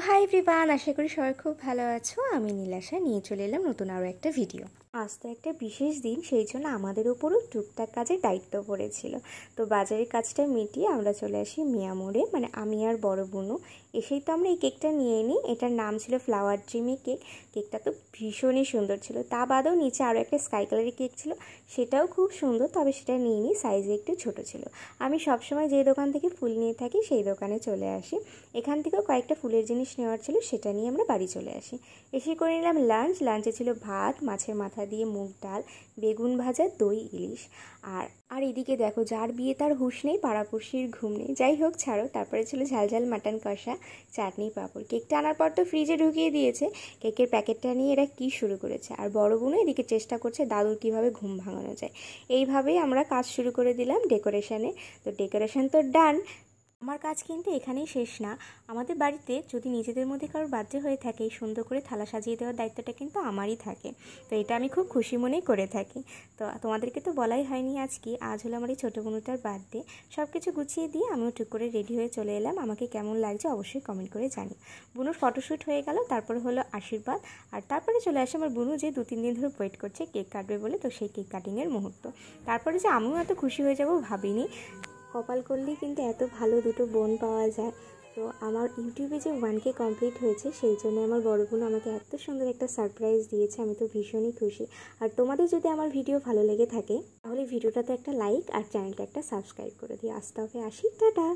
Hi everyone, আশা করি সবাই খুব ভালো আছো। আমি নীলাশা নিয়ে চলে এলাম নতুন আরও একটা ভিডিও। আজ তো একটা বিশেষ দিন, সেই জন্য আমাদের ওপরও টুকটাক কাজের দায়িত্ব পড়েছিল। তো বাজারের কাজটা মিটিয়ে আমরা চলে আসি মিয়া মোড়ে, মানে আমি আর বড় বোনও। এসেই তো আমরা এই কেকটা নিয়ে নিই। এটার নাম ছিল ফ্লাওয়ার ড্রিমি কেক। কেকটা তো ভীষণই সুন্দর ছিল। তা বাদেও নিচে আরও একটা স্কাই কালারের কেক ছিল, সেটাও খুব সুন্দর, তবে সেটা নিয়ে নিই, সাইজে একটু ছোট ছিল। আমি সবসময় যে দোকান থেকে ফুল নিয়ে থাকি সেই দোকানে চলে আসি। এখান থেকেও কয়েকটা ফুলের জিনিস নেওয়ার ছিল, সেটা নিয়ে আমরা বাড়ি চলে আসি। এসে করে নিলাম লাঞ্চ। লাঞ্চে ছিল ভাত, মাছের মাথা দিয়ে মুগ ডাল, বেগুন ভাজা, দই, ইলিশ। আর এদিকে দেখো, যার বিয়ে তার হুঁশ নেই, পাড়াপড়শির ঘুম নেই। যাই হোক, ছাড়ো। তারপরে ছিল ঝালঝাল মাটন কষা, চাটনি, পাঁপড়। কেকটা আনার পর তো ফ্রিজে ঢুকিয়ে দিয়েছে। কেকের প্যাকেটটা নিয়ে এরা কী শুরু করেছে। আর বড় বোনও এদিকে চেষ্টা করছে দাদুর কীভাবে ঘুম ভাঙানো যায়। এইভাবেই আমরা কাজ শুরু করে দিলাম ডেকোরেশনে। তো ডেকোরেশন তো ডান। আমার কাজ কিন্তু এখানেই শেষ না। আমাদের বাড়িতে যদি নিজেদের মধ্যে কারোর বার্থডে হয়ে থাকে, সুন্দর করে থালা সাজিয়ে দেওয়ার দায়িত্বটা কিন্তু আমারই থাকে। তো এটা আমি খুব খুশি মনেই করে থাকি। তো তোমাদেরকে তো বলাই হয়নি আজ হলো আমার এই ছোটো বোনটার বার্থডে। সব কিছু গুছিয়ে দিয়ে আমিও টুক করে রেডি হয়ে চলে এলাম। আমাকে কেমন লাগছে অবশ্যই কমেন্ট করে জানি। বুনুর ফটোশ্যুট হয়ে গেল, তারপরে হলো আশীর্বাদ। আর তারপরে চলে আসে আমার বুনু, যে 2-3 দিন ধরে ওয়েট করছে কেক কাটবে বলে। তো সেই কেক কাটিংয়ের মুহূর্ত। তারপরে যে আমিও এত খুশি হয়ে যাব ভাবিনি। কপাল করলেই কিন্তু এত ভালো দুটো বোন পাওয়া যায়। তো আমার ইউটিউবে যে 1K কমপ্লিট হয়েছে, সেই জন্য আমার বড় বোন আমাকে এত সুন্দর একটা সারপ্রাইজ দিয়েছে। আমি তো ভীষণই খুশি। আর তোমাদের যদি আমার ভিডিও ভালো লেগে থাকে, তাহলে ভিডিওটাতে একটা লাইক আর চ্যানেলটা একটা সাবস্ক্রাইব করে দিয়ে আসতে হবে। আসি, টাটা।